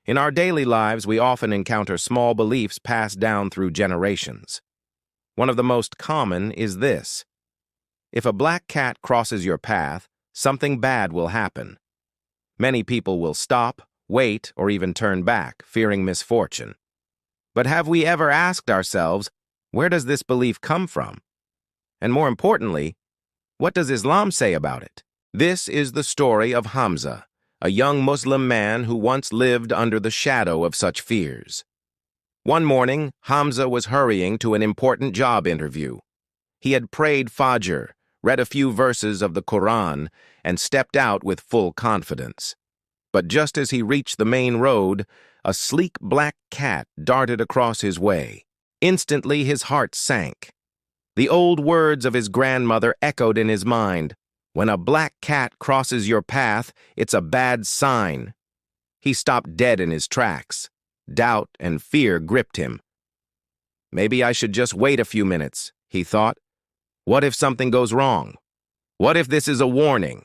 In our daily lives, we often encounter small beliefs passed down through generations. One of the most common is this: if a black cat crosses your path, something bad will happen. Many people will stop, wait, or even turn back, fearing misfortune. But have we ever asked ourselves, where does this belief come from? And more importantly, what does Islam say about it? This is the story of Hamza, a young Muslim man who once lived under the shadow of such fears. One morning, Hamza was hurrying to an important job interview. He had prayed Fajr, read a few verses of the Quran, and stepped out with full confidence. But just as he reached the main road, a sleek black cat darted across his way. Instantly, his heart sank. The old words of his grandmother echoed in his mind: when a black cat crosses your path, it's a bad sign. He stopped dead in his tracks. Doubt and fear gripped him. Maybe I should just wait a few minutes, he thought. What if something goes wrong? What if this is a warning?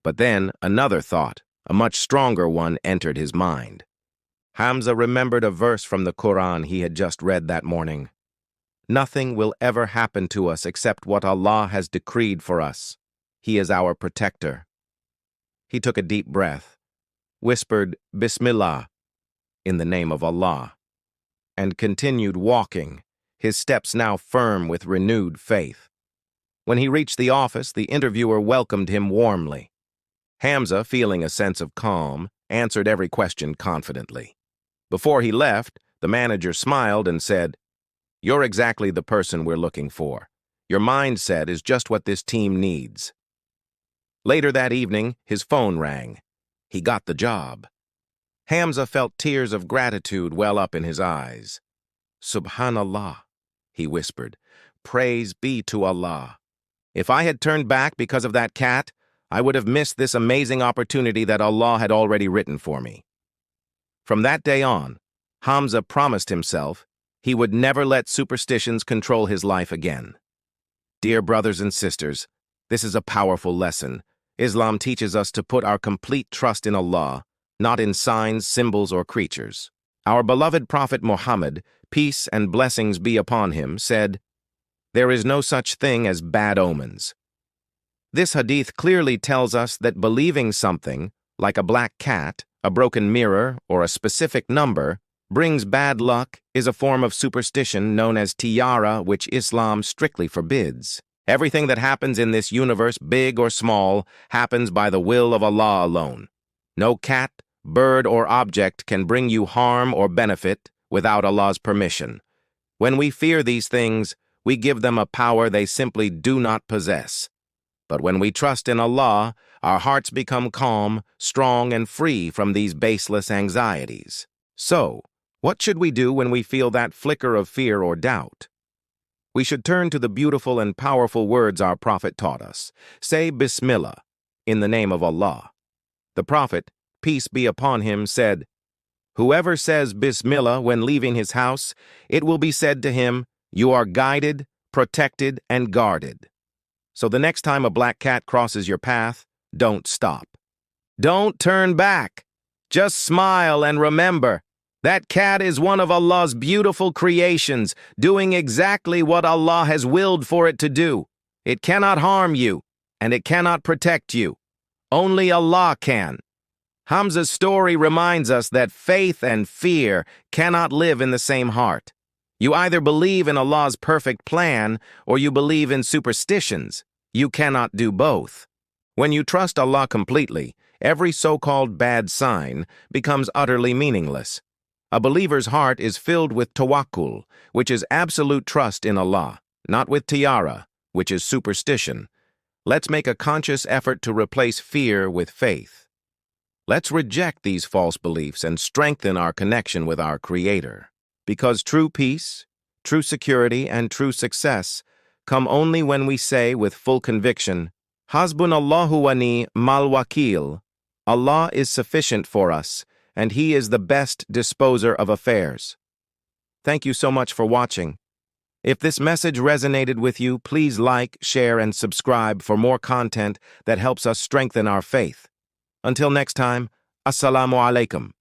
But then another thought, a much stronger one, entered his mind. Hamza remembered a verse from the Quran he had just read that morning. Nothing will ever happen to us except what Allah has decreed for us. He is our protector. He took a deep breath, whispered Bismillah, in the name of Allah, and continued walking, his steps now firm with renewed faith. When he reached the office, the interviewer welcomed him warmly. Hamza, feeling a sense of calm, answered every question confidently. Before he left, the manager smiled and said, "You're exactly the person we're looking for. Your mindset is just what this team needs." Later that evening, his phone rang. He got the job. Hamza felt tears of gratitude well up in his eyes. "Subhanallah," he whispered. "Praise be to Allah. If I had turned back because of that cat, I would have missed this amazing opportunity that Allah had already written for me." From that day on, Hamza promised himself he would never let superstitions control his life again. Dear brothers and sisters, this is a powerful lesson. Islam teaches us to put our complete trust in Allah, not in signs, symbols, or creatures. Our beloved Prophet Muhammad, peace and blessings be upon him, said, "There is no such thing as bad omens." This hadith clearly tells us that believing something, like a black cat, a broken mirror, or a specific number, brings bad luck, is a form of superstition known as tiara, which Islam strictly forbids. Everything that happens in this universe, big or small, happens by the will of Allah alone. No cat, bird, or object can bring you harm or benefit without Allah's permission. When we fear these things, we give them a power they simply do not possess. But when we trust in Allah, our hearts become calm, strong, and free from these baseless anxieties. So, what should we do when we feel that flicker of fear or doubt? We should turn to the beautiful and powerful words our Prophet taught us. Say Bismillah, in the name of Allah. The Prophet, peace be upon him, said, "Whoever says Bismillah when leaving his house, it will be said to him, 'You are guided, protected, and guarded.' So the next time a black cat crosses your path, don't stop. Don't turn back. Just smile and remember, that cat is one of Allah's beautiful creations, doing exactly what Allah has willed for it to do. It cannot harm you, and it cannot protect you. Only Allah can." Hamza's story reminds us that faith and fear cannot live in the same heart. You either believe in Allah's perfect plan or you believe in superstitions. You cannot do both. When you trust Allah completely, every so-called bad sign becomes utterly meaningless. A believer's heart is filled with tawakkul, which is absolute trust in Allah, not with tiara, which is superstition. Let's make a conscious effort to replace fear with faith. Let's reject these false beliefs and strengthen our connection with our Creator. Because true peace, true security, and true success come only when we say with full conviction, "Hasbunallahu wa ni'mal wakil." Allah is sufficient for us, and He is the best disposer of affairs. Thank you so much for watching. If this message resonated with you, please like, share, and subscribe for more content that helps us strengthen our faith. Until next time, Assalamu alaikum.